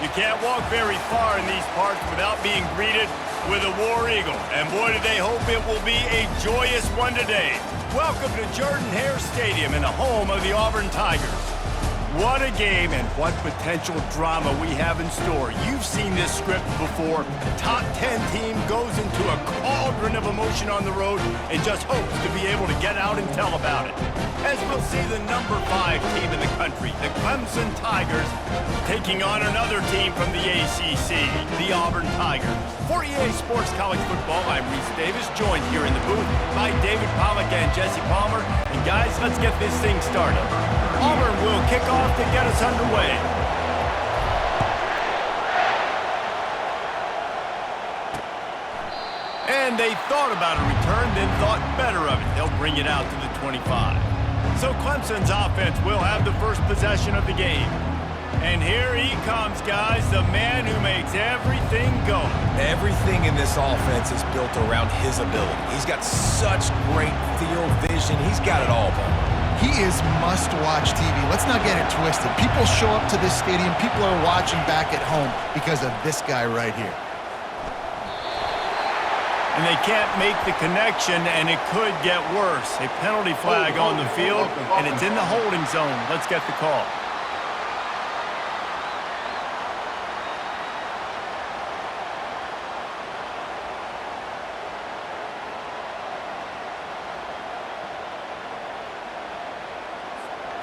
You can't walk very far in these parts without being greeted with a War Eagle. And boy, do they hope it will be a joyous one today. Welcome to Jordan-Hare Stadium and the home of the Auburn Tigers. What a game and what potential drama we have in store. You've seen this script before. Top 10 team goes into a cauldron of emotion on the road and just hopes to be able to get out and tell about it. As we'll see the number 5 team in the country, the Clemson Tigers, taking on another team from the ACC, the Auburn Tigers. For EA Sports College Football, I'm Reese Davis, joined here in the booth by David Pollack and Jesse Palmer. And guys, let's get this thing started. Auburn will kick off to get us underway. And they thought about a return, then thought better of it. They'll bring it out to the 25. So Clemson's offense will have the first possession of the game. And here he comes, guys, the man who makes everything go. Everything in this offense is built around his ability. He's got such great field vision. He's got it all, Palmer. He is must-watch TV. Let's not get it twisted. People show up to this stadium. People are watching back at home because of this guy right here. And they can't make the connection, and it could get worse. A penalty flag on the field, and it's in the holding zone. Let's get the call.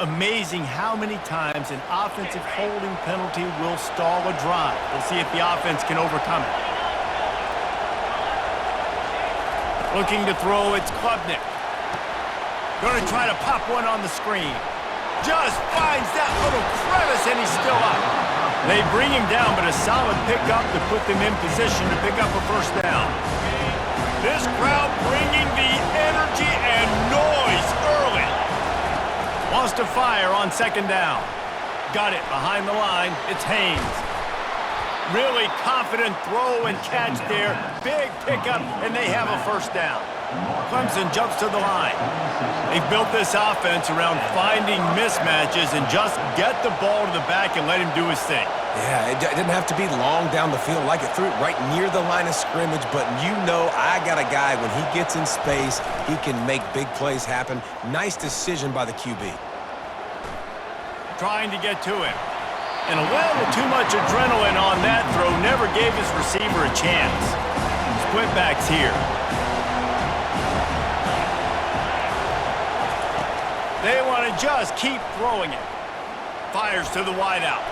Amazing how many times an offensive holding penalty will stall a drive. We'll see if the offense can overcome it. Looking to throw, it's Klubnik. Going to try to pop one on the screen. Just finds that little crevice, and he's still up. They bring him down, but a solid pickup to put them in position to pick up a first down. This crowd bringing the energy and noise early. Wants to fire on second down. Got it behind the line. It's Haynes. Really confident throw and catch there. Big pickup, and they have a first down. Clemson jumps to the line. They've built this offense around finding mismatches and just get the ball to the back and let him do his thing. Yeah, it didn't have to be long down the field. Like it threw it right near the line of scrimmage, but you know I got a guy, when he gets in space, he can make big plays happen. Nice decision by the QB. Trying to get to him. And a little too much adrenaline on that throw never gave his receiver a chance. Split backs here. They want to just keep throwing it. Fires to the wideout.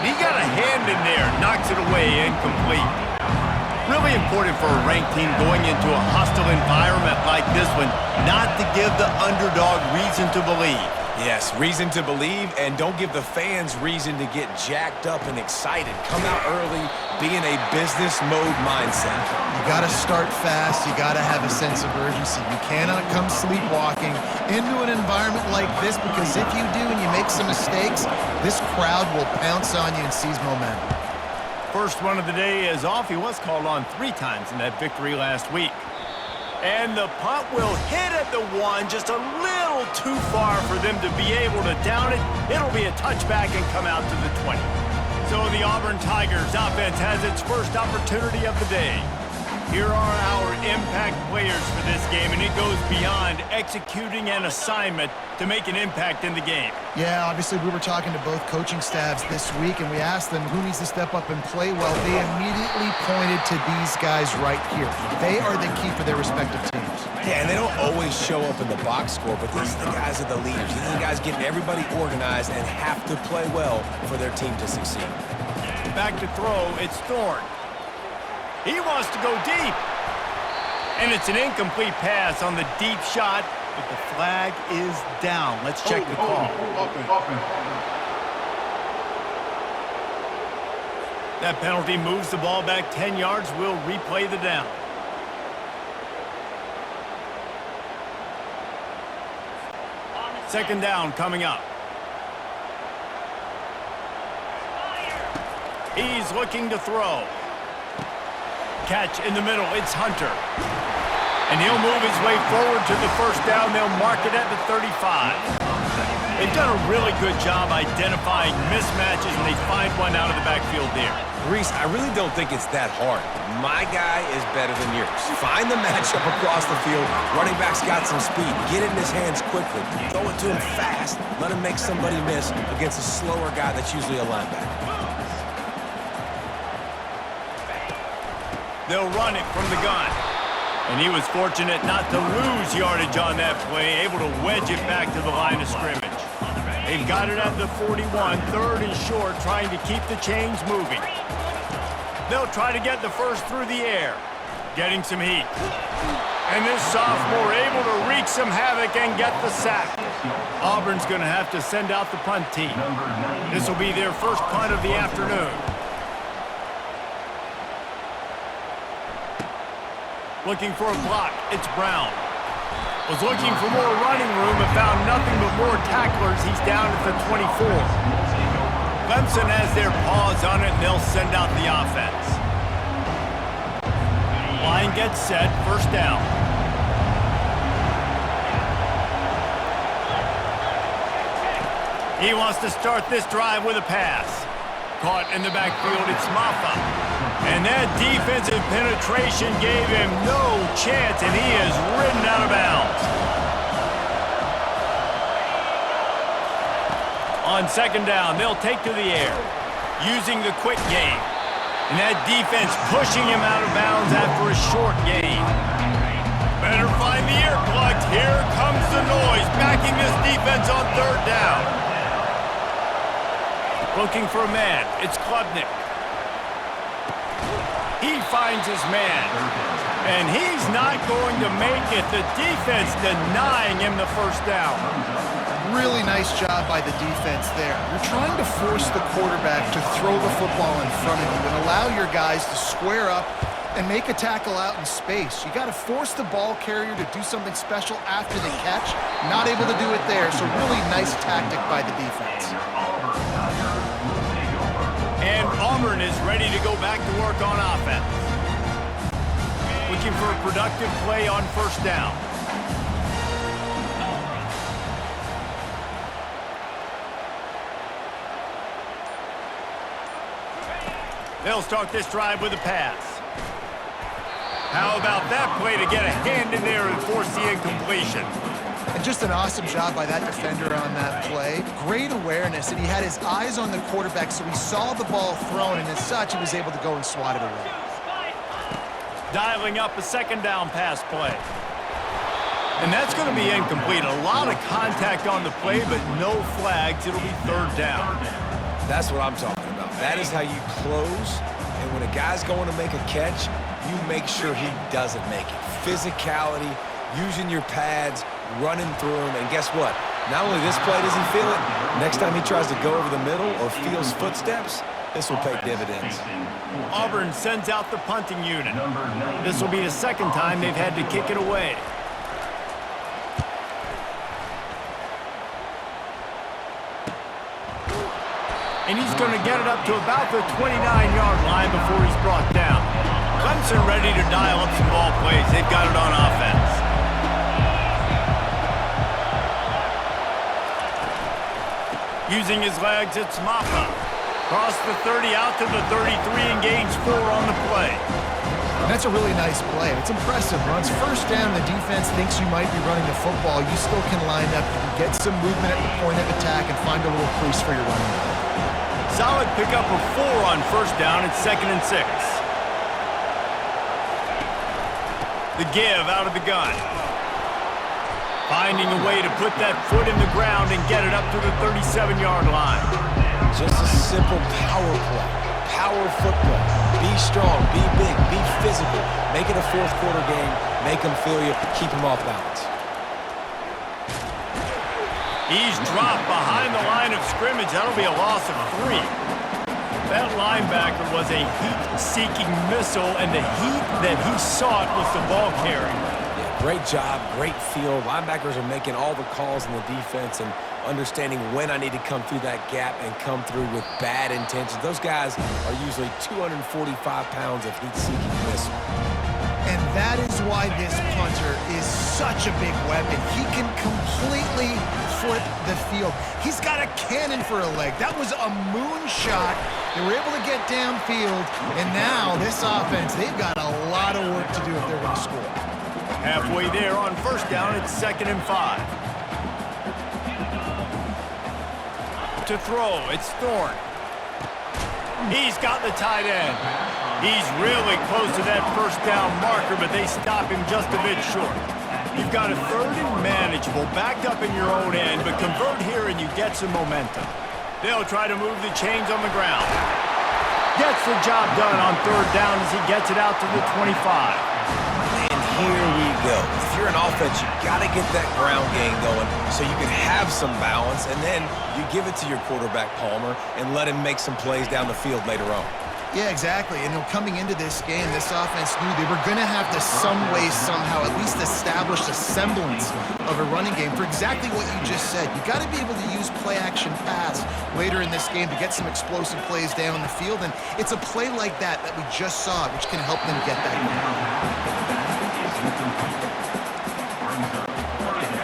He got a hand in there, knocks it away, incomplete. Really important for a ranked team going into a hostile environment like this one, not to give the underdog reason to believe. Yes, reason to believe, and don't give the fans reason to get jacked up and excited. Come out early, be in a business mode mindset. You got to start fast. You got to have a sense of urgency. You cannot come sleepwalking into an environment like this, because if you do and you make some mistakes, this crowd will pounce on you and seize momentum. First one of the day is off. He was called on 3 times in that victory last week. And the punt will hit at the 1, just a little too far for them to be able to down it. It'll be a touchback and come out to the 20. So the Auburn Tigers offense has its first opportunity of the day. Here are our impact players for this game, and it goes beyond executing an assignment to make an impact in the game. Yeah, obviously we were talking to both coaching staffs this week, and we asked them who needs to step up and play well. They immediately pointed to these guys right here. They are the key for their respective teams. Yeah, and they don't always show up in the box score, but these are the guys are the leaders. These are the guys getting everybody organized and have to play well for their team to succeed. Back to throw, it's Thorne. He wants to go deep. And it's an incomplete pass on the deep shot, but the flag is down. Let's check the call. That penalty moves the ball back 10 yards. We'll replay the down. Second down coming up. He's looking to throw. Catch in the middle, it's Hunter. And he'll move his way forward to the first down. They'll mark it at the 35. They've done a really good job identifying mismatches, and they find one out of the backfield there. Reese, I really don't think it's that hard. My guy is better than yours. Find the matchup across the field. Running back's got some speed. Get it in his hands quickly. Throw it to him fast. Let him make somebody miss against a slower guy that's usually a linebacker. They'll run it from the gun. And he was fortunate not to lose yardage on that play, able to wedge it back to the line of scrimmage. They've got it at the 41, third and short, trying to keep the chains moving. They'll try to get the first through the air, getting some heat. And this sophomore able to wreak some havoc and get the sack. Auburn's going to have to send out the punt team. This will be their first punt of the afternoon. Looking for a block, it's Brown. Was looking for more running room and found nothing but more tacklers. He's down at the 24. Clemson has their paws on it, and they'll send out the offense. Line gets set, first down. He wants to start this drive with a pass. Caught in the backfield, it's Maffa. And that defensive penetration gave him no chance, and he is ridden out of bounds. On second down, they'll take to the air, using the quick game. And that defense pushing him out of bounds after a short gain. Better find the ear plugged. Here comes the noise, backing this defense on third down. Looking for a man, it's Klubnik. He finds his man, and he's not going to make it. The defense denying him the first down. Really nice job by the defense there. You're trying to force the quarterback to throw the football in front of you and allow your guys to square up and make a tackle out in space. You got to force the ball carrier to do something special after the catch. Not able to do it there, so really nice tactic by the defense. And Auburn is ready to go back to work on offense. Looking for a productive play on first down. They'll start this drive with a pass. How about that play to get a hand in there and force the incompletion? And just an awesome job by that defender on that play. Great awareness, and he had his eyes on the quarterback, so he saw the ball thrown, and as such, he was able to go and swat it away. Dialing up a second down pass play. And that's going to be incomplete. A lot of contact on the play, but no flags. It'll be third down. That's what I'm talking about. That is how you close, and when a guy's going to make a catch, you make sure he doesn't make it. Physicality, using your pads, running through him, and guess what? Not only this play does he feel it, next time he tries to go over the middle or feels footsteps, this will pay dividends. Auburn sends out the punting unit. This will be the second time they've had to kick it away. And he's going to get it up to about the 29-yard line before he's brought down. Clemson ready to dial up some ball plays. They've got it on offense. Using his legs, it's Maffa. Cross the 30 out to the 33 and gains 4 on the play. And that's a really nice play. It's impressive. Once first down, the defense thinks you might be running the football. You still can line up, you can get some movement at the point of attack and find a little crease for your running back. Solid pickup of 4 on first down. It's 2nd and 6. The give out of the gun. Finding a way to put that foot in the ground and get it up to the 37-yard line. Just a simple power play. Power football. Be strong, be big, be physical. Make it a fourth quarter game. Make them feel you. Keep them off balance. He's dropped behind the line of scrimmage. That'll be a loss of 3. That linebacker was a heat-seeking missile, and the heat that he sought was the ball carrier. Yeah, great job, great feel. Linebackers are making all the calls in the defense and understanding when I need to come through that gap and come through with bad intentions. Those guys are usually 245 pounds of heat-seeking missile. And that is why this punter is such a big weapon. He can completely flip the field. He's got a cannon for a leg. That was a moonshot. They were able to get downfield, and now this offense, they've got a lot of work to do if they're going to score. Halfway there on first down, it's 2nd and 5. To throw, it's Thorne. He's got the tight end. He's really close to that first down marker, but they stop him just a bit short. You've got a 3rd and manageable, backed up in your own end, but convert here and you get some momentum. They'll try to move the chains on the ground. Gets the job done on 3rd down as he gets it out to the 25. And here we go. If you're an offense, you got to get that ground game going so you can have some balance, and then you give it to your quarterback, Palmer, and let him make some plays down the field later on. Yeah, exactly. And coming into this game, this offense knew they were going to have to some way, somehow, at least establish a semblance of a running game for exactly what you just said. You got to be able to use play-action pass later in this game to get some explosive plays down the field. And it's a play like that we just saw, which can help them get that going.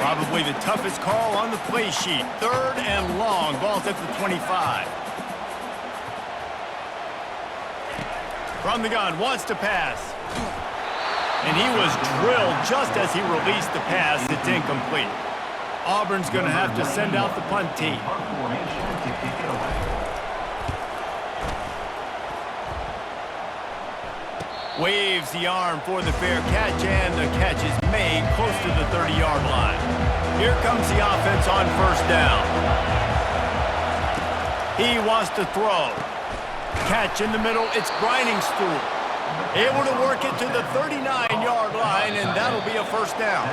Probably the toughest call on the play sheet. 3rd and long. Ball's at the 25. From the gun, wants to pass. And he was drilled just as he released the pass. It's incomplete. Auburn's going to have to send out the punt team. Waves the arm for the fair catch, and the catch is made close to the 30-yard line. Here comes the offense on first down. He wants to throw. Catch in the middle, it's Grinding Stool. Able to work it to the 39-yard line, and that'll be a first down.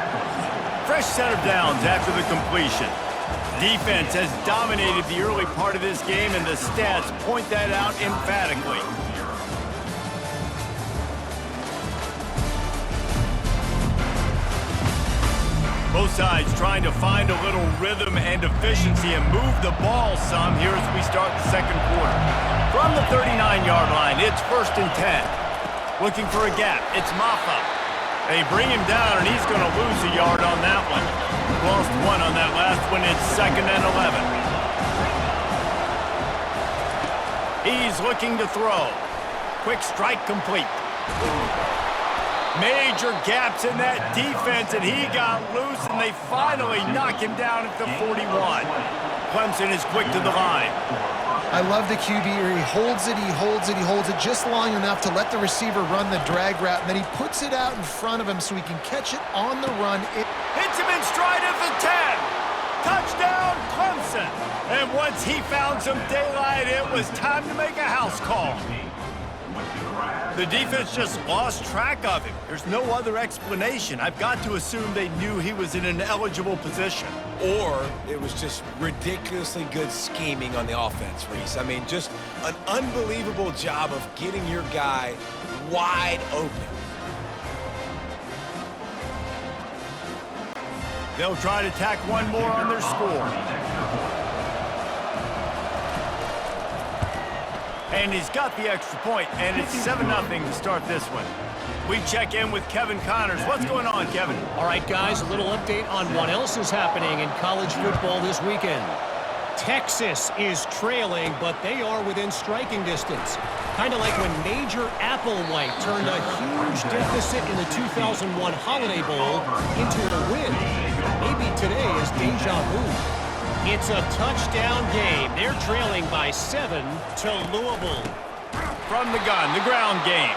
Fresh set of downs after the completion. Defense has dominated the early part of this game, and the stats point that out emphatically. Both sides trying to find a little rhythm and efficiency and move the ball some here as we start the second quarter. From the 39-yard line, it's 1st and 10. Looking for a gap, it's Maffa. They bring him down, and he's going to lose a yard on that one. Lost 1 on that last one, it's 2nd and 11. He's looking to throw. Quick strike complete. Major gaps in that defense, and he got loose, and they finally knock him down at the 41. Clemson is quick to the line. I love the QB here. He holds it, he holds it, he holds it just long enough to let the receiver run the drag route, and then he puts it out in front of him so he can catch it on the run. Hits him in stride at the 10. Touchdown, Clemson. And once he found some daylight, it was time to make a house call. The defense just lost track of him. There's no other explanation. I've got to assume they knew he was in an eligible position. Or it was just ridiculously good scheming on the offense, Reese. I mean, just an unbelievable job of getting your guy wide open. They'll try to tack one more on their score. And he's got the extra point, and it's 7-0 to start this one. We check in with Kevin Connors. What's going on, Kevin? All right, guys, a little update on what else is happening in college football this weekend. Texas is trailing, but they are within striking distance. Kind of like when Major Applewhite turned a huge deficit in the 2001 Holiday Bowl into a win. Maybe today is deja vu. It's a touchdown game. They're trailing by 7 to Louisville. From the gun, the ground game.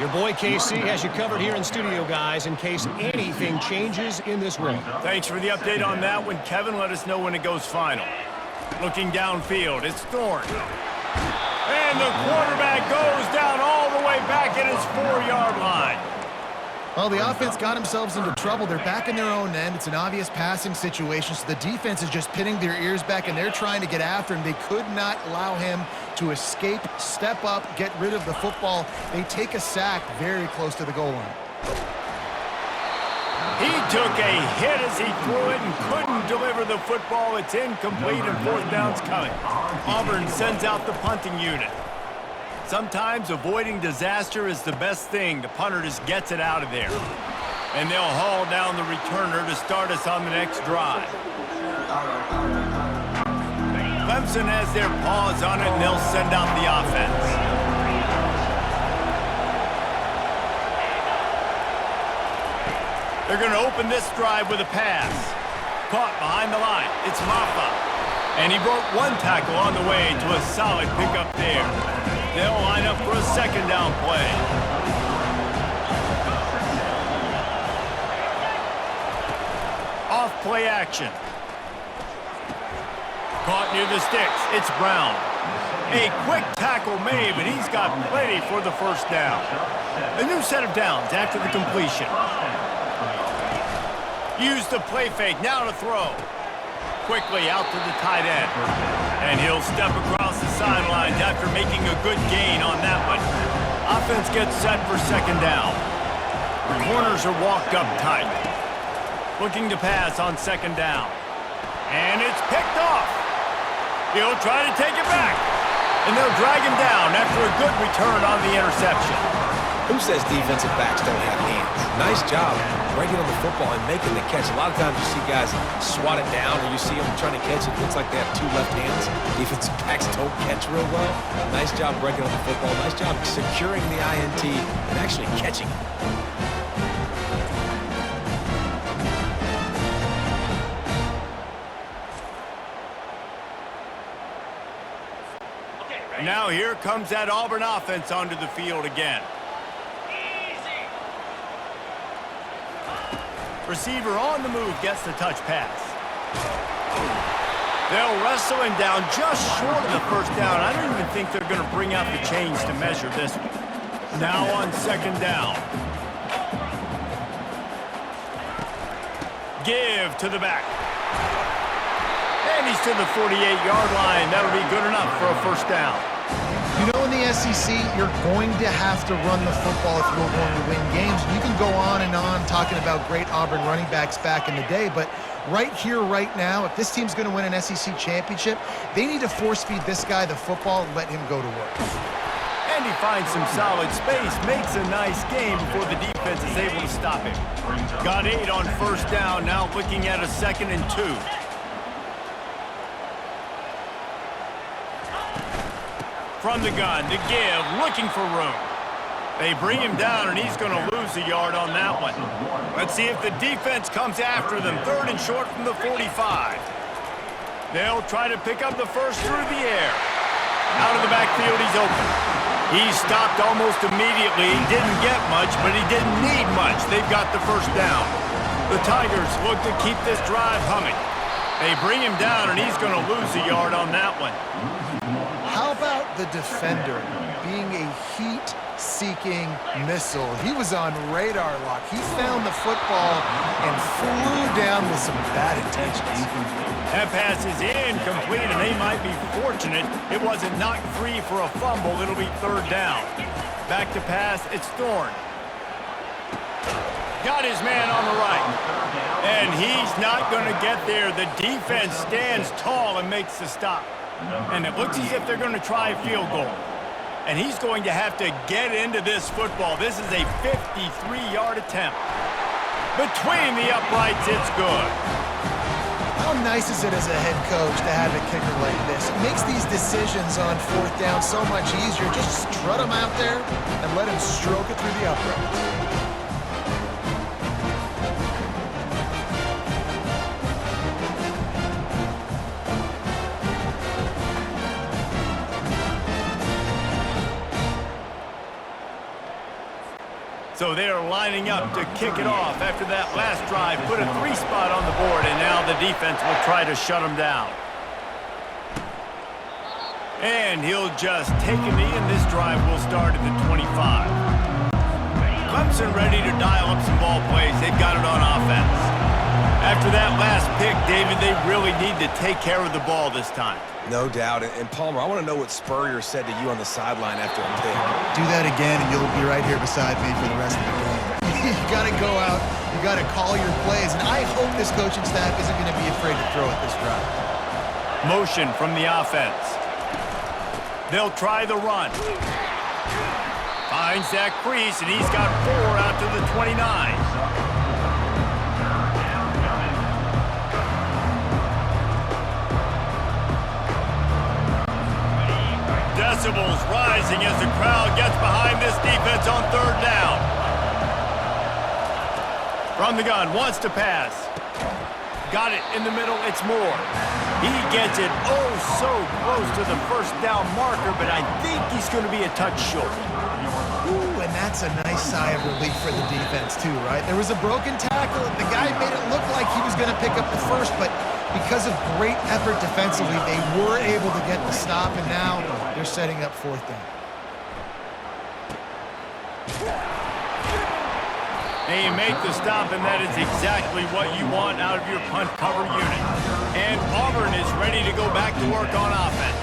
Your boy KC has you covered here in studio, guys, in case anything changes in this one. Thanks for the update on that one, Kevin. Let us know when it goes final. Looking downfield, it's Thorne. And the quarterback goes down all the way back at his 4-yard line. Well, the offense got themselves into trouble. They're back in their own end. It's an obvious passing situation, so the defense is just pinning their ears back, and they're trying to get after him. They could not allow him to escape, step up, get rid of the football. They take a sack very close to the goal line. He took a hit as he threw it and couldn't deliver the football. It's incomplete, and 4th down's coming. Auburn sends out the punting unit. Sometimes avoiding disaster is the best thing. The punter just gets it out of there. And they'll haul down the returner to start us on the next drive. Clemson has their paws on it, and they'll send out the offense. They're going to open this drive with a pass. Caught behind the line. It's Maffa. And he broke one tackle on the way to a solid pickup there. They'll line up for a second down play. Off play action. Caught near the sticks. It's Brown. A quick tackle made, but he's got plenty for the first down. A new set of downs after the completion. Use the play fake. Now to throw. Quickly out to the tight end. And he'll step across the sidelines after making a good gain on that one. Offense gets set for second down. The corners are walked up tight. Looking to pass on second down. And it's picked off. He'll try to take it back. And they'll drag him down after a good return on the interception. Who says defensive backs don't have hands? Nice job breaking on the football and making the catch. A lot of times you see guys swat it down or you see them trying to catch it. It looks like they have two left hands. Defensive backs don't catch real well. Nice job breaking on the football. Nice job securing the INT and actually catching it. Now here comes that Auburn offense onto the field again. Receiver on the move gets the touch pass. They'll wrestle him down just short of the first down. I don't even think they're going to bring out the chains to measure this one. Now on second down. Give to the back. And he's to the 48-yard line. That'll be good enough for a first down. You know, in the SEC, you're going to have to run the football if you're going to win games. You can go on and on talking about great Auburn running backs back in the day, but right here, right now, if this team's going to win an SEC championship, they need to force-feed this guy the football and let him go to work. And he finds some solid space, makes a nice game before the defense is able to stop him. Got 8 on first down, now looking at a 2nd and 2. From the gun to give, looking for room. They bring him down, and he's going to lose a yard on that one. Let's see if the defense comes after them. 3rd and short from the 45. They'll try to pick up the first through the air. Out of the backfield, he's open. He stopped almost immediately. He didn't get much, but he didn't need much. They've got the first down. The Tigers look to keep this drive humming. They bring him down, and he's going to lose a yard on that one. How about the defender being a heat-seeking missile? He was on radar lock. He found the football and flew down with some bad intentions. That pass is incomplete, and they might be fortunate it wasn't knocked free for a fumble. It'll be 3rd down. Back to pass, it's Thorne. Got his man on the right. And he's not going to get there. The defense stands tall and makes the stop. And it looks as if they're going to try a field goal. And he's going to have to get into this football. This is a 53-yard attempt. Between the uprights, it's good. How nice is it as a head coach to have a kicker like this? It makes these decisions on 4th down so much easier. Just strut him out there and let him stroke it through the uprights. So they're lining up to kick it off after that last drive. Put a 3-spot on the board, and now the defense will try to shut them down. And he'll just take a knee, and this drive will start at the 25. Clemson ready to dial up some ball plays. They've got it on offense. After that last pick, David, they really need to take care of the ball this time. No doubt. And Palmer, I want to know what Spurrier said to you on the sideline after a pick. Do that again, and you'll be right here beside me for the rest of the game. You got to go out. You got to call your plays. And I hope this coaching staff isn't going to be afraid to throw at this drive. Motion from the offense. They'll try the run. Finds that crease, and he's got 4 out to the 29. decibels rising as the crowd gets behind this defense on third down. From the gun, wants to pass. Got it in the middle, it's Moore. He gets it oh so close to the first down marker, but I think he's going to be a touch short. Ooh, and that's a nice sigh of relief for the defense too, right? There was a broken tackle, and the guy made it look like he was going to pick up the first, but because of great effort defensively, they were able to get the stop, and now they're setting up fourth down. They make the stop, and that is exactly what you want out of your punt cover unit. And Auburn is ready to go back to work on offense.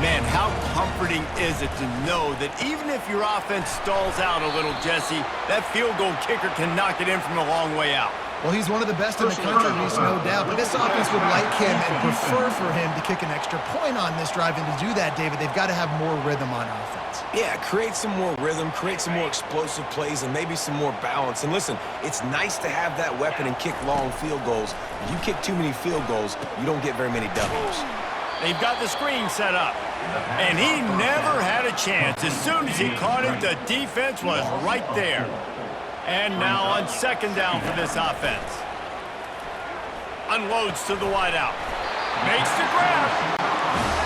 Man, how comforting is it to know that even if your offense stalls out a little, Jesse, that field goal kicker can knock it in from a long way out. Well, he's one of the best in the country, Reese, no doubt. But this offense would like him and prefer for him to kick an extra point on this drive. And to do that, David, they've got to have more rhythm on offense. Yeah, create some more rhythm, create some more explosive plays, and maybe some more balance. And listen, it's nice to have that weapon and kick long field goals. If you kick too many field goals, you don't get very many W's. They've got the screen set up. And he never had a chance. As soon as he caught it, the defense was right there. And now on second down for this offense. Unloads to the wideout. Makes the grab.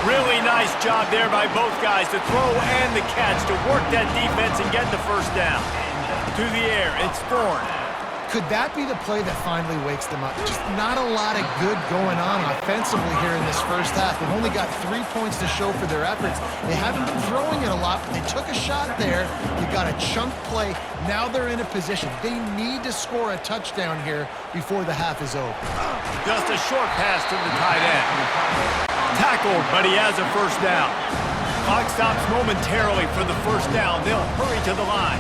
Really nice job there by both guys to throw and the catch to work that defense and get the first down. To the air, it's Thorne. Could that be the play that finally wakes them up? Just not a lot of good going on offensively here in this first half. They've only got 3 points to show for their efforts. They haven't been throwing it a lot, but they took a shot there. You got a chunk play. Now they're in a position. They need to score a touchdown here before the half is over. Just a short pass to the tight end. Tackled, but he has a first down. Clock stops momentarily for the first down. They'll hurry to the line.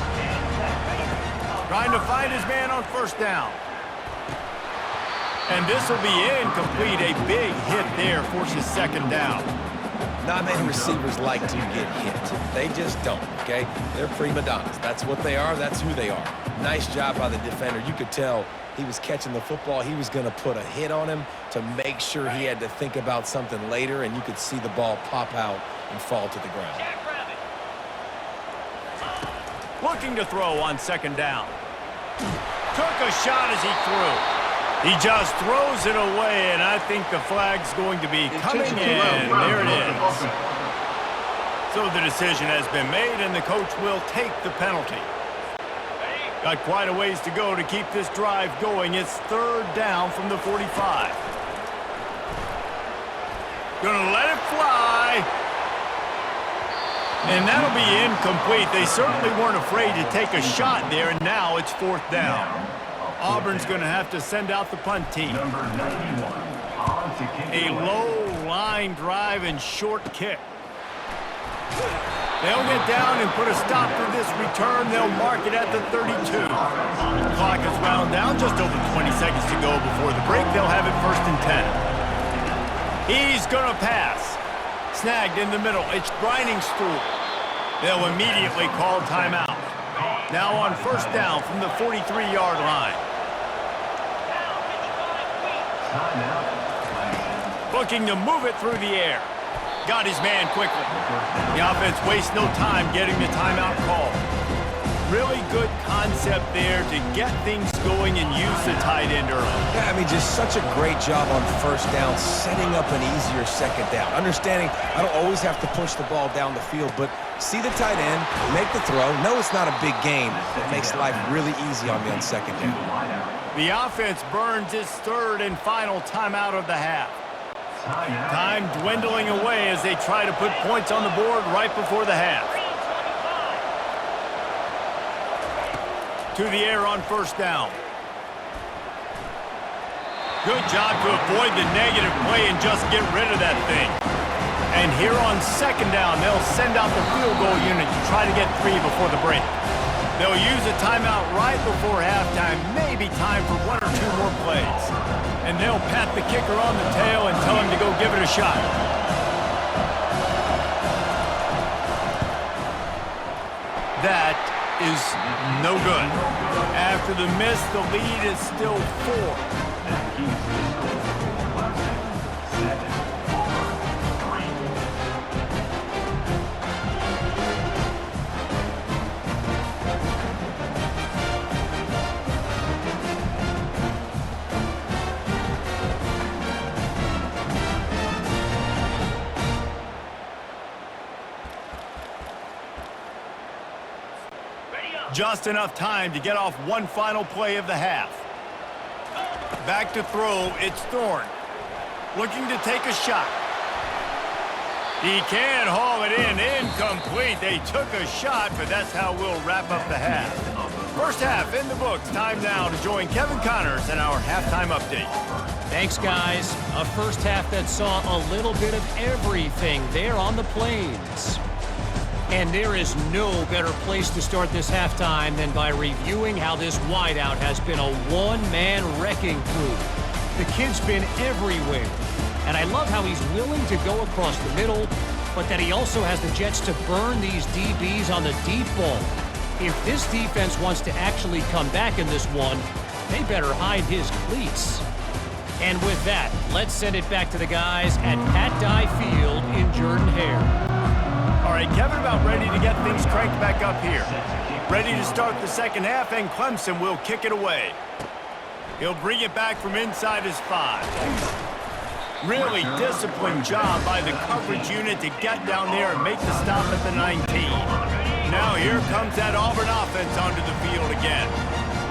Trying to find his man on first down. And this will be incomplete. A big hit there forces second down. Not many receivers like to get hit. They just don't, okay? They're prima donnas. That's what they are. That's who they are. Nice job by the defender. You could tell he was catching the football. He was going to put a hit on him to make sure he had to think about something later, and you could see the ball pop out and fall to the ground. Looking to throw on second down. Took a shot as he threw. He just throws it away, and I think the flag's going to be coming in. There it is. So the decision has been made, and the coach will take the penalty. Got quite a ways to go to keep this drive going. It's third down from the 45. Gonna let it fly. And that'll be incomplete. They certainly weren't afraid to take a shot there, and now it's fourth down. Auburn's going to have to send out the punt team. A low line drive and short kick. They'll get down and put a stop to this return. They'll mark it at the 32. Clock is wound down, just over 20 seconds to go before the break. They'll have it first and 10. He's going to pass. Snagged in the middle. It's Briningstool. They'll immediately call timeout. Now on first down from the 43-yard line. Looking to move it through the air. Got his man quickly. The offense wastes no time getting the timeout call. Really good concept there to get things going and use the tight end early. Yeah, I mean, just such a great job on first down, setting up an easier second down. Understanding I don't always have to push the ball down the field, but see the tight end, make the throw. No, it's not a big game. It makes life really easy on me on second down. The offense burns its third and final timeout of the half. Time dwindling away as they try to put points on the board right before the half. To the air on first down. Good job to avoid the negative play and just get rid of that thing. And here on second down, they'll send out the field goal unit to try to get 3 before the break. They'll use a timeout right before halftime, maybe time for 1 or 2 more plays. And they'll pat the kicker on the tail and tell him to go give it a shot. That is no good. After the miss, the lead is still 4. Just enough time to get off one final play of the half. Back to throw, it's Thorne. Looking to take a shot. He can haul it in, incomplete. They took a shot, but that's how we'll wrap up the half. First half in the books. Time now to join Kevin Connors in our halftime update. Thanks, guys. A first half that saw a little bit of everything there on the Plains. And there is no better place to start this halftime than by reviewing how this wideout has been a one-man wrecking crew. The kid's been everywhere. And I love how he's willing to go across the middle, but that he also has the jets to burn these DBs on the deep ball. If this defense wants to actually come back in this one, they better hide his cleats. And with that, let's send it back to the guys at Pat Dye Field in Jordan-Hare. All right, Kevin, about ready to get things cranked back up here. Ready to start the second half, and Clemson will kick it away. He'll bring it back from inside his 5. Really disciplined job by the coverage unit to get down there and make the stop at the 19. Now here comes that Auburn offense onto the field again.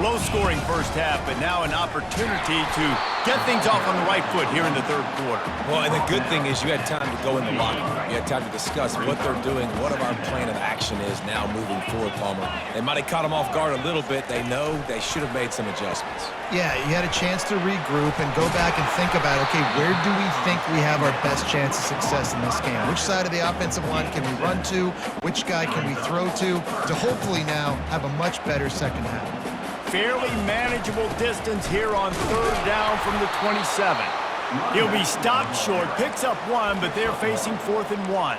Low-scoring first half, but now an opportunity to get things off on the right foot here in the third quarter. Well, and the good thing is you had time to go in the locker room. You had time to discuss what they're doing, what our plan of action is now moving forward, Palmer. They might have caught them off guard a little bit. They know they should have made some adjustments. Yeah, you had a chance to regroup and go back and think about, okay, where do we think we have our best chance of success in this game? Which side of the offensive line can we run to? Which guy can we throw to hopefully now have a much better second half? Fairly manageable distance here on third down from the 27. He'll be stopped short, picks up 1, but they're facing 4th and 1.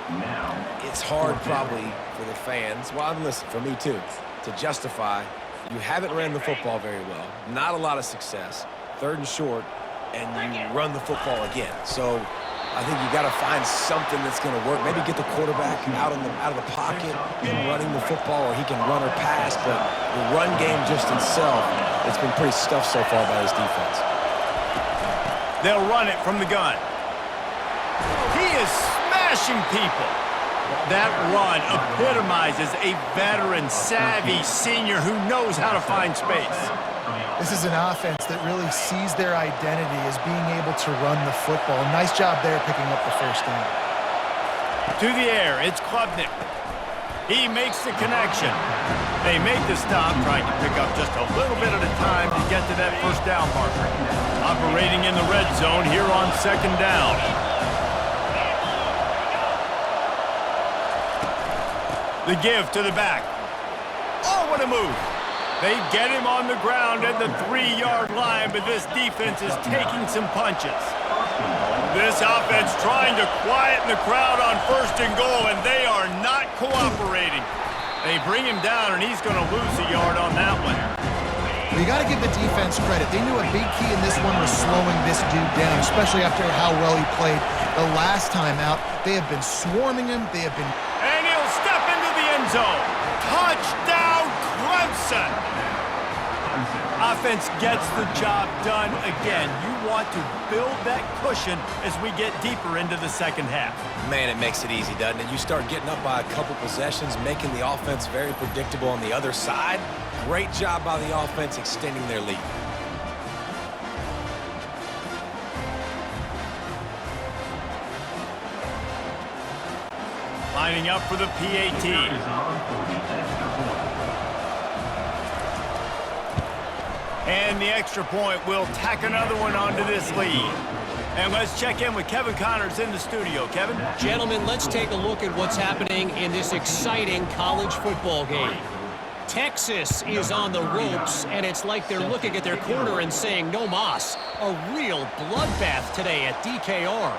It's hard probably for the fans, well, listen, for me too, to justify you haven't ran the football very well, not a lot of success, 3rd and short, and you run the football again. So I think you got to find something that's going to work. Maybe get the quarterback out of the pocket and running the football, or he can run or pass. But the run game just itself, it's been pretty stuffed so far by his defense. They'll run it from the gun. He is smashing people. That run epitomizes a veteran, savvy senior who knows how to find space. This is an offense that really sees their identity as being able to run the football. Nice job there picking up the first down. To the air, it's Klubnik. He makes the connection. They make the stop, trying to pick up just a little bit at a time to get to that first down marker. Operating in the red zone here on second down. The give to the back. Oh, what a move. They get him on the ground at the 3-yard line, but this defense is taking some punches. This offense trying to quieten the crowd on 1st and goal, and they are not cooperating. They bring him down, and he's going to lose a yard on that one. Well, you got to give the defense credit. They knew a big key in this one was slowing this dude down, especially after how well he played the last time out. They have been swarming him. They have been... And he'll step into the end zone. Touchdown, Clemson! Offense gets the job done again. You want to build that cushion as we get deeper into the second half. Man, it makes it easy, doesn't it? You start getting up by a couple possessions, making the offense very predictable on the other side. Great job by the offense extending their lead. Lining up for the PAT. And the extra point will tack another one onto this lead. And let's check in with Kevin Connors in the studio. Kevin? Gentlemen, let's take a look at what's happening in this exciting college football game. Texas is on the ropes, and it's like they're looking at their corner and saying, no mas. A real bloodbath today at DKR.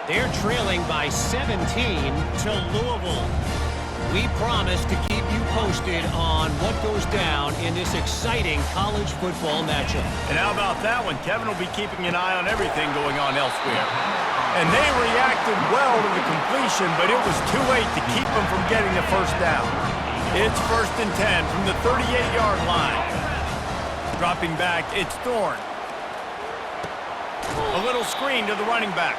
They're trailing by 17 to Louisville. We promise to keep you posted on what goes down in this exciting college football matchup. And how about that one? Kevin will be keeping an eye on everything going on elsewhere. And they reacted well to the completion, but it was too late to keep them from getting the first down. It's 1st and 10 from the 38-yard line. Dropping back, it's Thorne. A little screen to the running back.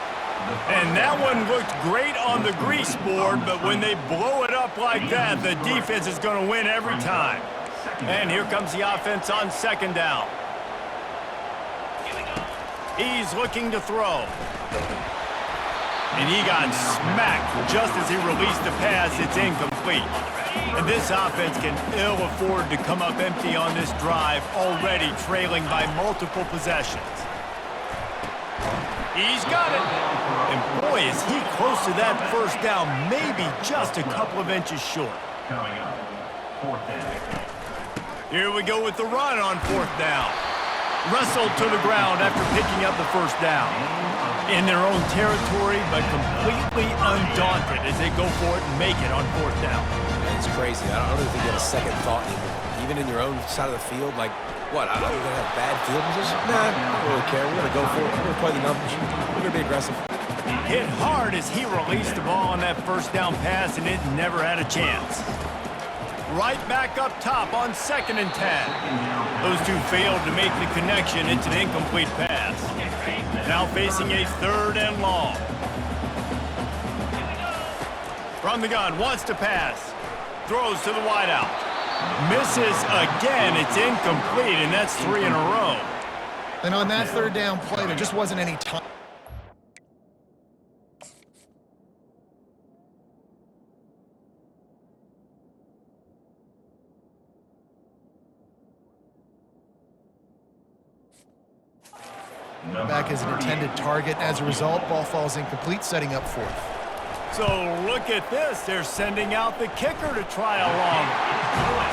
And that one looked great on the grease board, but when they blow it up like that, the defense is going to win every time. And here comes the offense on second down. He's looking to throw. And he got smacked just as he released the pass. It's incomplete. And this offense can ill afford to come up empty on this drive, already trailing by multiple possessions. He's got it. And boy, is he close to that first down, maybe just a couple of inches short. Here we go with the run on fourth down. Wrestled to the ground after picking up the first down. In their own territory, but completely undaunted as they go for it and make it on fourth down. Man, it's crazy. I don't really think you have a second thought anymore. Even in your own side of the field, like, what, I'm going to have bad field position? Nah, I don't really care. We're going to go for it. We're going to play the numbers. We're going to be aggressive. Hit hard as he released the ball on that first down pass, and it never had a chance. Right back up top on 2nd and 10. Those two failed to make the connection. It's an incomplete pass. Now facing a 3rd and long. From the gun, wants to pass. Throws to the wideout. Misses again. It's incomplete, and that's 3 in a row. And on that 3rd down play, there just wasn't any time. Back as an intended target. As a result, ball falls incomplete, setting up 4th. So look at this. They're sending out the kicker to try along.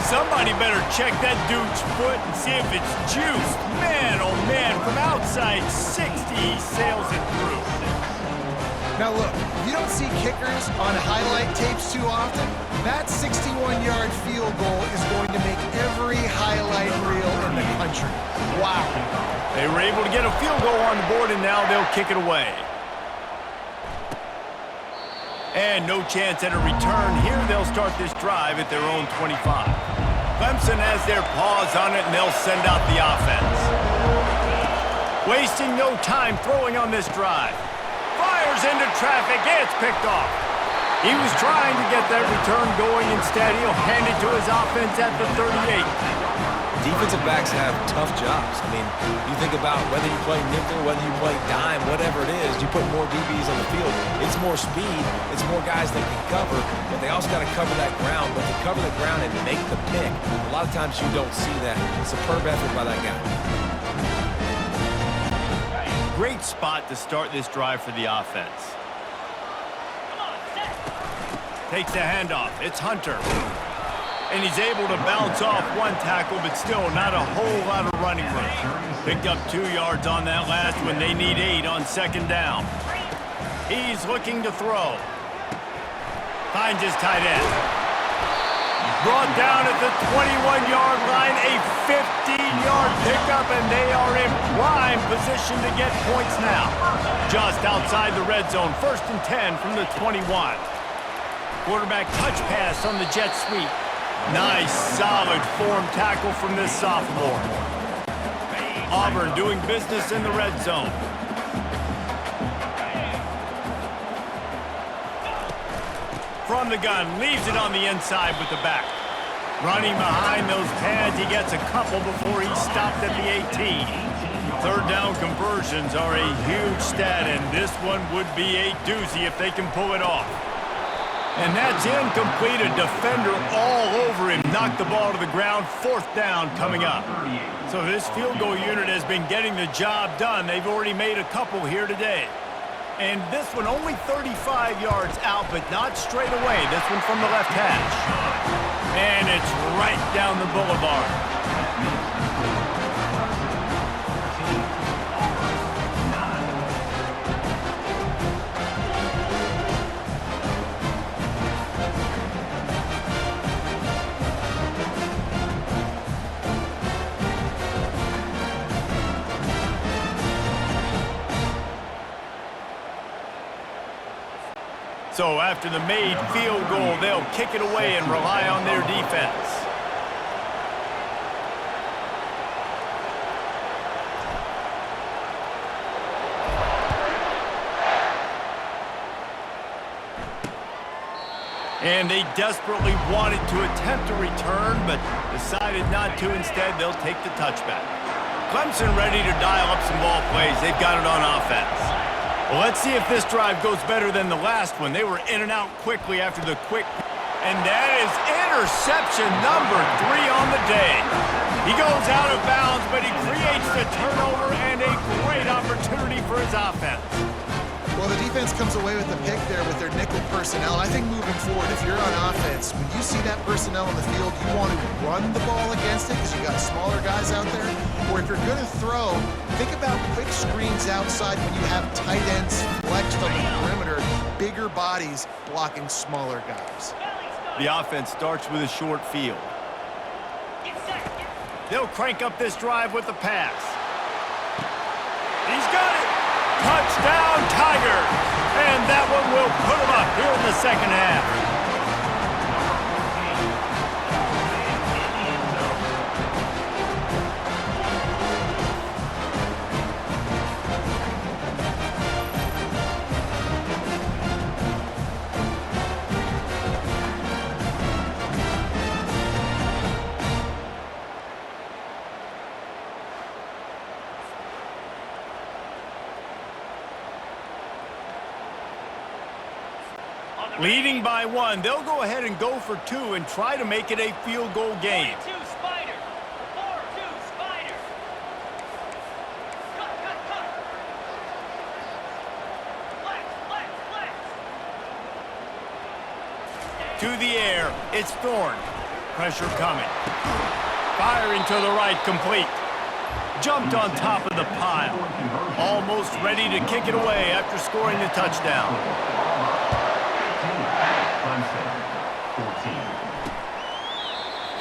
Somebody better check that dude's foot and see if it's juiced. Man, oh man, from outside 60, he sails it through. Now look, you don't see kickers on highlight tapes too often. That 61-yard field goal is going to make every highlight reel in the country. Wow. They were able to get a field goal on the board, and now they'll kick it away. And no chance at a return here. They'll start this drive at their own 25. Clemson has their paws on it, and they'll send out the offense. Wasting no time throwing on this drive. Fires into traffic. It's picked off. He was trying to get that return going. Instead, he'll hand it to his offense at the 38. Defensive backs have tough jobs. I mean, you think about whether you play nickel, whether you play dime, whatever it is, you put more DBs on the field. It's more speed. It's more guys that can cover, but they also got to cover that ground. But to cover the ground and make the pick, a lot of times you don't see that. Superb effort by that guy. Great spot to start this drive for the offense. Takes the handoff. It's Hunter. And he's able to bounce off one tackle, but still not a whole lot of running room. Picked up 2 yards on that last one. They need 8 on 2nd down. He's looking to throw. Finds his tight end. Brought down at the 21-yard line, a 15-yard pickup, and they are in prime position to get points now. Just outside the red zone, 1st and 10 from the 21. Quarterback touch pass on the jet sweep. Nice, solid form tackle from this sophomore. Auburn doing business in the red zone. From the gun, leaves it on the inside with the back. Running behind those pads, he gets a couple before he stopped at the 18. 3rd down conversions are a huge stat, and this one would be a doozy if they can pull it off. And that's incomplete. A defender all over him. Knocked the ball to the ground. 4th down coming up. So this field goal unit has been getting the job done. They've already made a couple here today. And this one only 35 yards out, but not straight away. This one from the left hash. And it's right down the boulevard. So after the made field goal, they'll kick it away and rely on their defense. And they desperately wanted to attempt a return, but decided not to. Instead, they'll take the touchback. Clemson ready to dial up some ball plays. They've got it on offense. Well, let's see if this drive goes better than the last one. They were in and out quickly after the quick. And that is interception number 3 on the day. He goes out of bounds, but he creates the turnover and a great opportunity for his offense. Well, the defense comes away with the pick there with their nickel personnel. And I think moving forward, if you're on offense, when you see that personnel on the field, you want to run the ball against it because you got smaller guys out there. Or if you're going to throw, think about quick screens outside when you have tight ends flexed on the perimeter, bigger bodies blocking smaller guys. The offense starts with a short field. They'll crank up this drive with the pass. He's got it. Touchdown, Tigers! And that one will put them up here in the second half. Leading by 1, they'll go ahead and go for 2 and try to make it a field goal game. 4-2 Spider. 4-2 Spider. Cut. Flex. To the air, it's Thorne. Pressure coming. Firing to the right, complete. Jumped on top of the pile. Almost ready to kick it away after scoring the touchdown.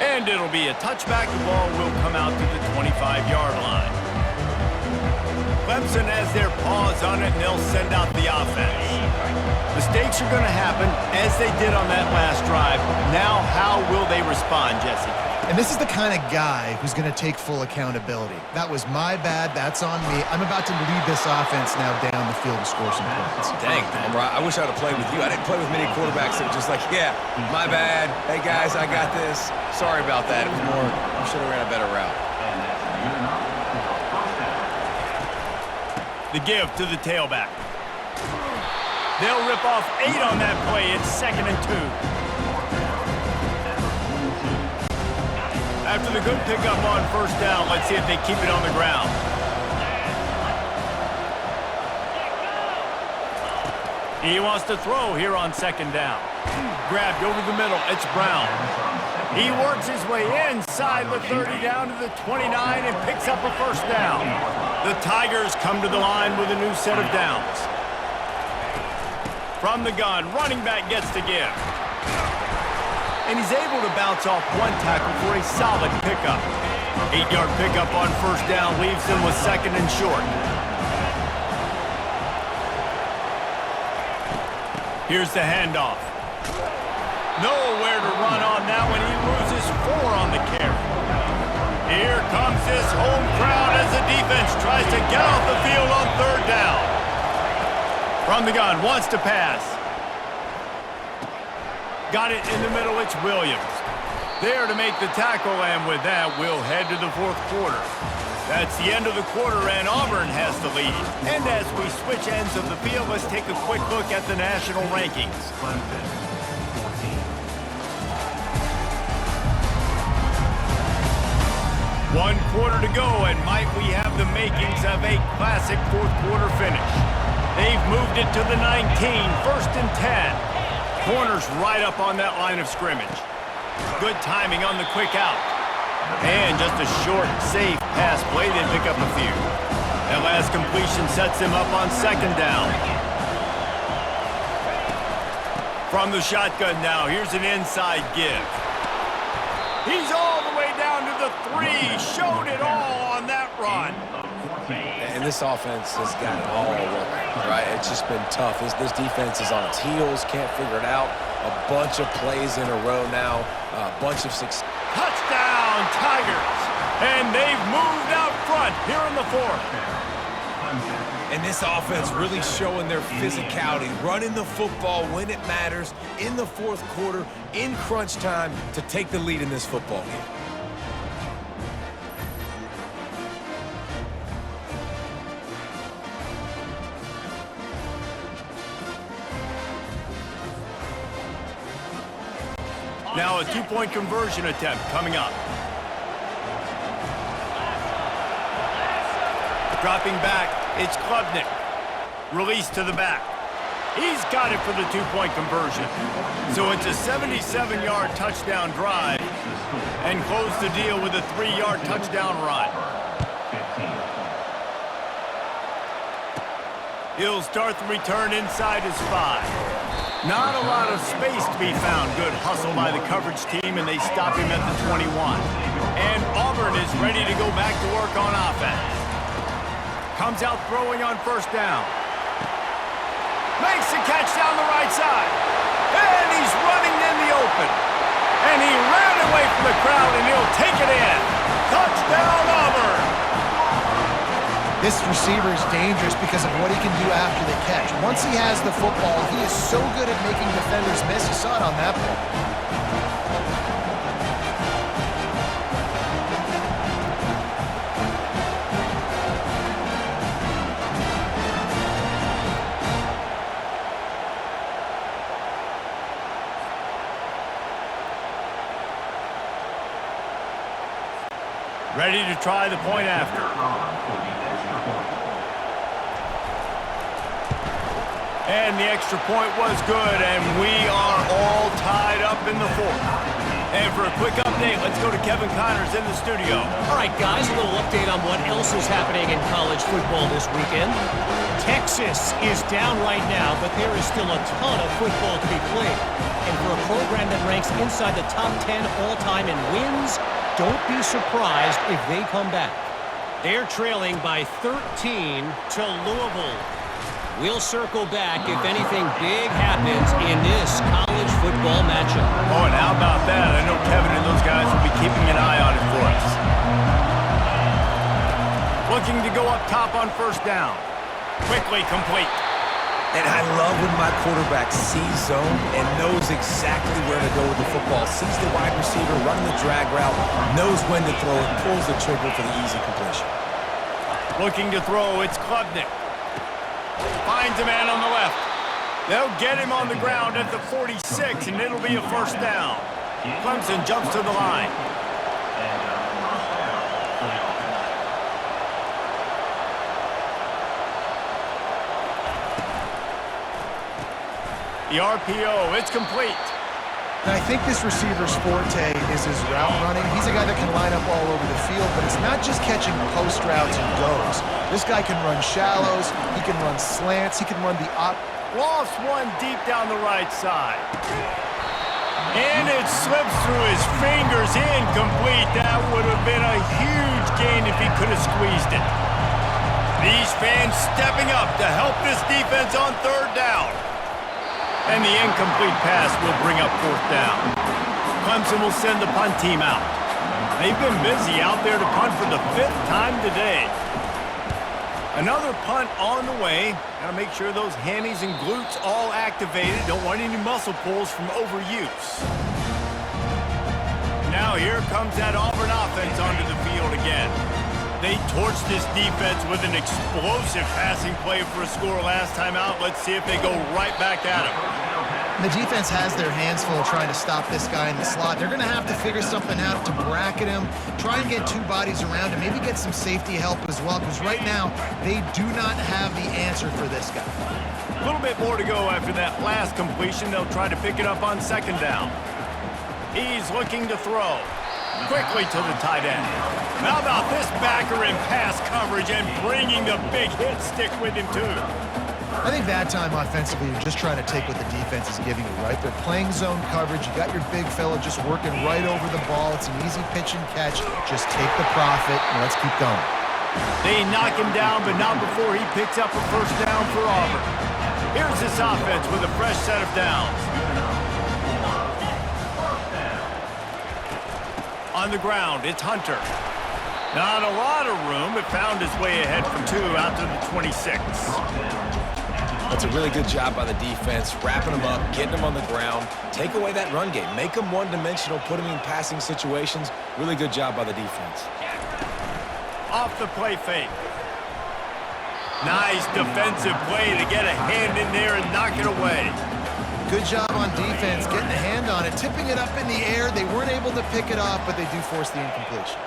And it'll be a touchback. The ball will come out to the 25-yard line. Clemson has their paws on it, and they'll send out the offense. Mistakes are going to happen, as they did on that last drive. Now, how will they respond, Jesse? And this is the kind of guy who's going to take full accountability. That was my bad. That's on me. I'm about to lead this offense now down the field and score some points. Dang, I wish I would have played with you. I didn't play with many quarterbacks that were just like, yeah, my bad. Hey, guys, I got this. Sorry about that. It was more, I should have ran a better route. The give to the tailback. They'll rip off 8 on that play. It's 2nd and 2. After the good pickup on first down, let's see if they keep it on the ground. He wants to throw here on 2nd down. Grabbed over the middle. It's Brown. He works his way inside the 30 down to the 29 and picks up a first down. The Tigers come to the line with a new set of downs. From the gun, running back gets the give. And he's able to bounce off 1 tackle for a solid pickup. 8-yard pickup on first down leaves him with 2nd and short. Here's the handoff. Nowhere to run on that one. He loses 4 on the carry. Here comes this home crowd as the defense tries to get off the field on 3rd down. From the gun, wants to pass. Got it in the middle, it's Williams. There to make the tackle, and with that, we'll head to the 4th quarter. That's the end of the quarter, and Auburn has the lead. And as we switch ends of the field, let's take a quick look at the national rankings. 1 quarter to go, and might we have the makings of a classic 4th quarter finish. They've moved it to the 19, 1st and 10. Corners right up on that line of scrimmage. Good timing on the quick out. And just a short, safe pass play. They pick up a few. That last completion sets them up on 2nd down. From the shotgun now, here's an inside give. He's all the way down to the 3. Showed it all on that run. And this offense has got it all working, right? It's just been tough. This defense is on its heels, can't figure it out. A bunch of plays in a row now, a bunch of success. Touchdown, Tigers! And they've moved out front here in the 4th. And this offense really showing their physicality, running the football when it matters, in the fourth quarter, in crunch time, to take the lead in this football game. Now a two-point conversion attempt coming up. Dropping back, it's Klubnik. Release to the back. He's got it for the two-point conversion. So it's a 77-yard touchdown drive and close the deal with a 3-yard touchdown run. He'll start the return inside his 5. Not a lot of space to be found. Good hustle by the coverage team, and they stop him at the 21. And Auburn is ready to go back to work on offense. Comes out throwing on first down. Makes the catch down the right side. And he's running in the open. And he ran away from the crowd, and he'll take it in. Touchdown, Auburn! This receiver is dangerous because of what he can do after the catch. Once he has the football, he is so good at making defenders miss. You saw it on that play. Ready to try the point after. And the extra point was good, and we are all tied up in the fourth. And for a quick update, let's go to Kevin Connors in the studio. All right, guys, a little update on what else is happening in college football this weekend. Texas is down right now, but there is still a ton of football to be played. And for a program that ranks inside the top 10 all-time in wins, don't be surprised if they come back. They're trailing by 13 to Louisville. We'll circle back if anything big happens in this college football matchup. Oh, and how about that? I know Kevin and those guys will be keeping an eye on it for us. Looking to go up top on first down. Quickly complete. And I love when my quarterback sees zone and knows exactly where to go with the football. Sees the wide receiver running the drag route, knows when to throw it, pulls the trigger for the easy completion. Looking to throw, it's Klubnik. Finds a man on the left. They'll get him on the ground at the 46, and it'll be a first down. Clemson jumps to the line. The RPO, it's complete. And I think this receiver's forte is his route running. He's a guy that can line up all over the field, but it's not just catching post routes and goes. This guy can run shallows, he can run slants, he can run the Lost one deep down the right side. And it slips through his fingers, incomplete. That would have been a huge gain if he could have squeezed it. These fans stepping up to help this defense on third down. And the incomplete pass will bring up fourth down. Clemson will send the punt team out. They've been busy out there to punt for the 5th time today. Another punt on the way. Got to make sure those hammies and glutes all activated. Don't want any muscle pulls from overuse. Now here comes that Auburn offense onto the field again. They torched this defense with an explosive passing play for a score last time out. Let's see if they go right back at him. The defense has their hands full trying to stop this guy in the slot. They're going to have to figure something out to bracket him, try and get 2 bodies around him, maybe get some safety help as well, because right now they do not have the answer for this guy. A little bit more to go after that last completion. They'll try to pick it up on second down. He's looking to throw. Quickly to the tight end. How about this backer in pass coverage and bringing the big hit stick with him too? I think that time offensively, you're just trying to take what the defense is giving you, right? They're playing zone coverage. You got your big fella just working right over the ball. It's an easy pitch and catch. Just take the profit and let's keep going. They knock him down, but not before he picks up a first down for Auburn. Here's this offense with a fresh set of downs. On the ground, it's Hunter. Not a lot of room, but found his way ahead for 2 out to the 26. That's a really good job by the defense, wrapping them up, getting them on the ground. Take away that run game. Make them one-dimensional, put them in passing situations. Really good job by the defense. Off the play fake. Nice defensive play to get a hand in there and knock it away. Good job on defense, getting a hand on it, tipping it up in the air. They weren't able to pick it off, but they do force the incompletion.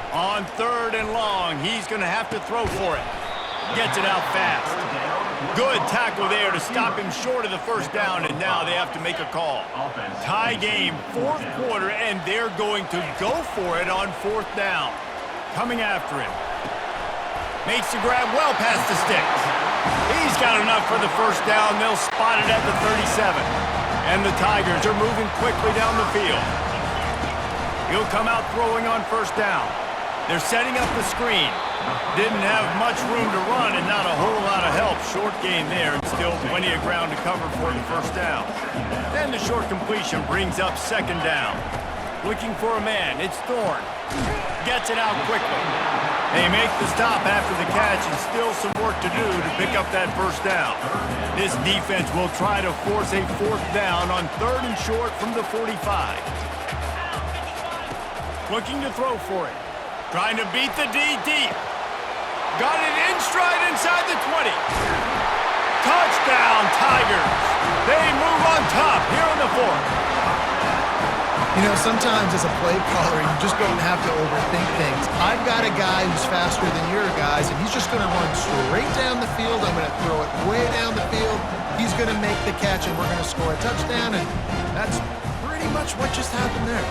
On 3rd and long, he's going to have to throw for it. Gets it out fast. Good tackle there to stop him short of the first down, and now they have to make a call. Tie game, 4th quarter, and they're going to go for it on 4th down. Coming after him. Makes the grab well past the sticks. He's got enough for the first down. They'll spot it at the 37. And the Tigers are moving quickly down the field. He'll come out throwing on 1st down. They're setting up the screen. Didn't have much room to run and not a whole lot of help. Short gain there and still plenty of ground to cover for the first down. Then the short completion brings up 2nd down. Looking for a man. It's Thorne. Gets it out quickly. They make the stop after the catch and still some work to do to pick up that first down. This defense will try to force a 4th down on 3rd and short from the 45. Looking to throw for it. Trying to beat the D deep. Got it in stride inside the 20. Touchdown, Tigers. They move on top here in the 4th. You know, sometimes as a play caller, you just don't have to overthink things. I've got a guy who's faster than your guys, and he's just going to run straight down the field. I'm going to throw it way down the field. He's going to make the catch, and we're going to score a touchdown, and that's pretty much what just happened there.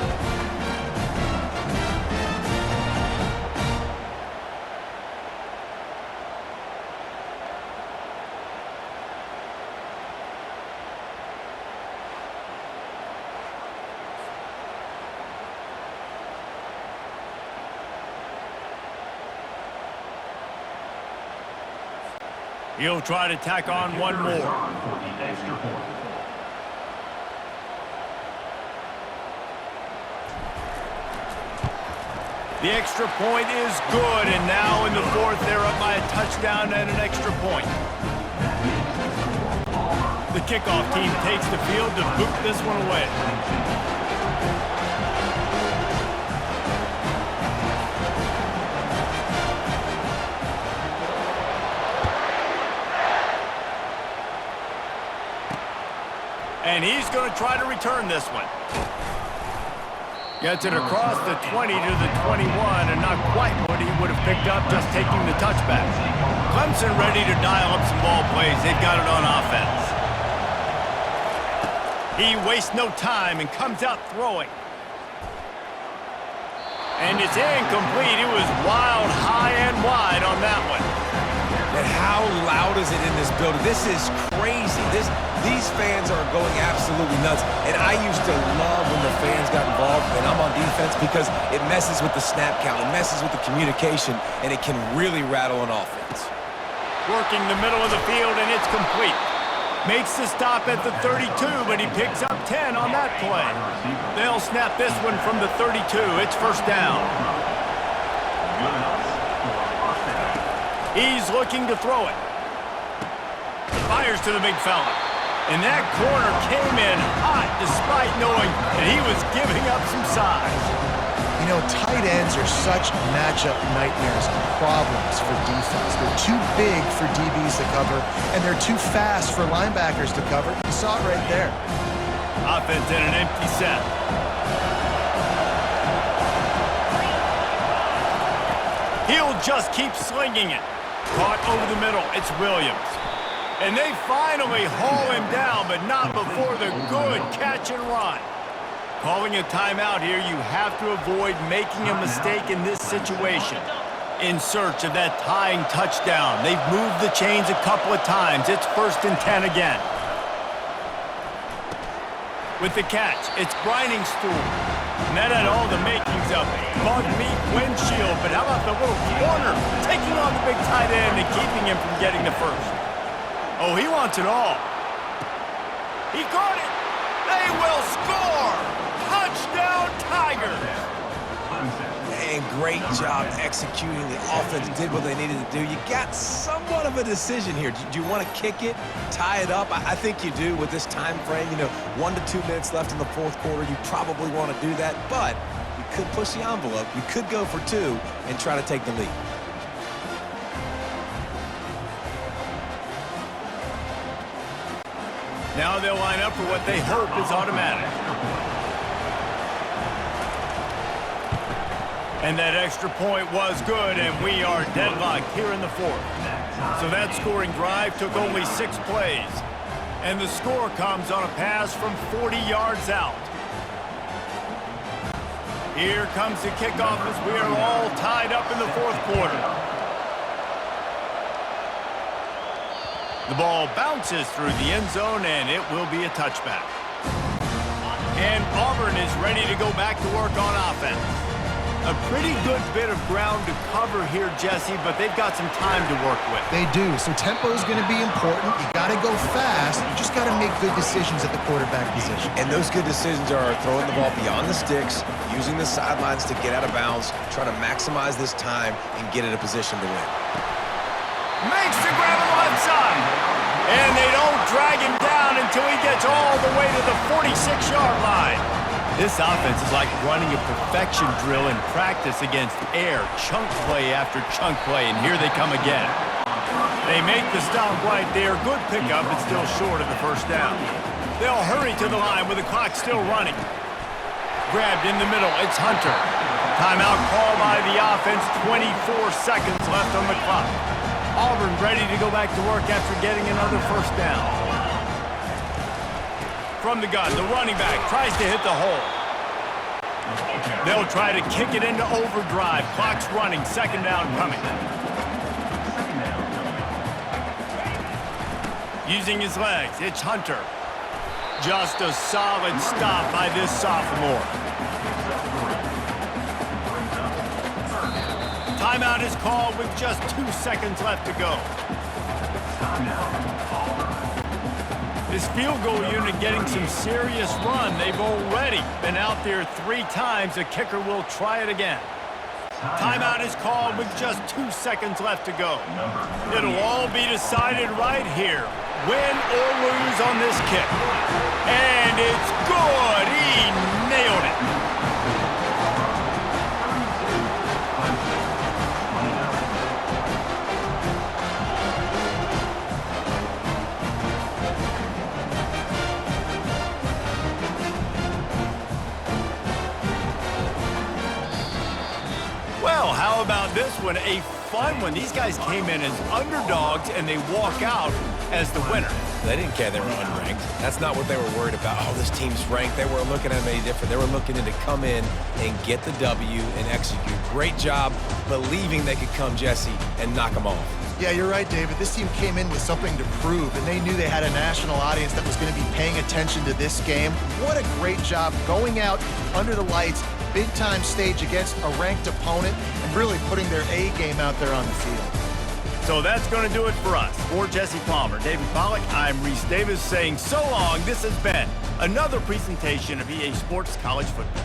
He'll try to tack on one more. The extra point is good, and now in the 4th, they're up by a touchdown and an extra point. The kickoff team takes the field to boot this one away. And he's going to try to return this one. Gets it across the 20 to the 21, and not quite what he would have picked up just taking the touchback. Clemson ready to dial up some ball plays. They've got it on offense. He wastes no time and comes out throwing. And it's incomplete. It was wild, high and wide on that one. And how loud is it in this building? This is crazy. These fans are going absolutely nuts. And I used to love when the fans got involved, and I'm on defense, because it messes with the snap count. It messes with the communication, and it can really rattle an offense. Working the middle of the field, and it's complete. Makes the stop at the 32, but he picks up 10 on that play. They'll snap this one from the 32. It's 1st down. He's looking to throw it. Fires to the big fella. And that corner came in hot despite knowing that he was giving up some size. You know, tight ends are such matchup nightmares and problems for defense. They're too big for DBs to cover, and they're too fast for linebackers to cover. You saw it right there. Offense in an empty set. He'll just keep slinging it. Caught over the middle. It's Williams. And they finally haul him down, but not before the good catch and run. Calling a timeout here, you have to avoid making a mistake in this situation. In search of that tying touchdown. They've moved the chains a couple of times. It's 1st and 10 again. With the catch, it's grinding stool. And that had all the makings of bug meat windshield, but how about the little corner taking on the big tight end and keeping him from getting the first? Oh, he wants it all. He caught it. They will score. Touchdown, Tigers. and great job executing. The offense did what they needed to do. You got somewhat of a decision here. Do you want to kick it, tie it up? I think you do with this time frame. 1 to 2 minutes left in the fourth quarter. You probably want to do that, but you could push the envelope. You could go for 2 and try to take the lead. Now they'll line up for what they hope is automatic. And that extra point was good, and we are deadlocked here in the fourth. So that scoring drive took only 6 plays. And the score comes on a pass from 40 yards out. Here comes the kickoff as we are all tied up in the fourth quarter. The ball bounces through the end zone, and it will be a touchback. And Auburn is ready to go back to work on offense. A pretty good bit of ground to cover here, Jesse, but they've got some time to work with. They do, so tempo is going to be important. You got to go fast. You just got to make good decisions at the quarterback position. And those good decisions are throwing the ball beyond the sticks, using the sidelines to get out of bounds, trying to maximize this time and get in a position to win. Makes the grab on the left side. And they don't drag him down until he gets all the way to the 46-yard line. This offense is like running a perfection drill in practice against air, chunk play after chunk play, and here they come again. They make the stop right there. Good pickup, but still short of the first down. They'll hurry to the line with the clock still running. Grabbed in the middle, it's Hunter. Timeout call by the offense, 24 seconds left on the clock. Auburn ready to go back to work after getting another first down. From the gun, the running back tries to hit the hole. They'll try to kick it into overdrive. Clock's running, second down coming. Using his legs, it's Hunter. Just a solid stop by this sophomore. Timeout is called with just 2 seconds left to go. This field goal unit getting some serious run. They've already been out there 3 times. The kicker will try it again. Timeout is called with just 2 seconds left to go. It'll all be decided right here. Win or lose on this kick. And it's good. He nailed it. Well, how about this one? A fun one. These guys came in as underdogs, and they walk out as the winner. They didn't care they were unranked. That's not what they were worried about. Oh, this team's ranked. They weren't looking at them any different. They were looking to come in and get the W and execute. Great job believing they could come, Jesse, and knock them off. Yeah, you're right, David. This team came in with something to prove, and they knew they had a national audience that was going to be paying attention to this game. What a great job going out under the lights, big-time stage against a ranked opponent, and really putting their A game out there on the field. So that's going to do it for us. For Jesse Palmer, David Pollack, I'm Reese Davis saying so long. This has been another presentation of EA Sports College Football.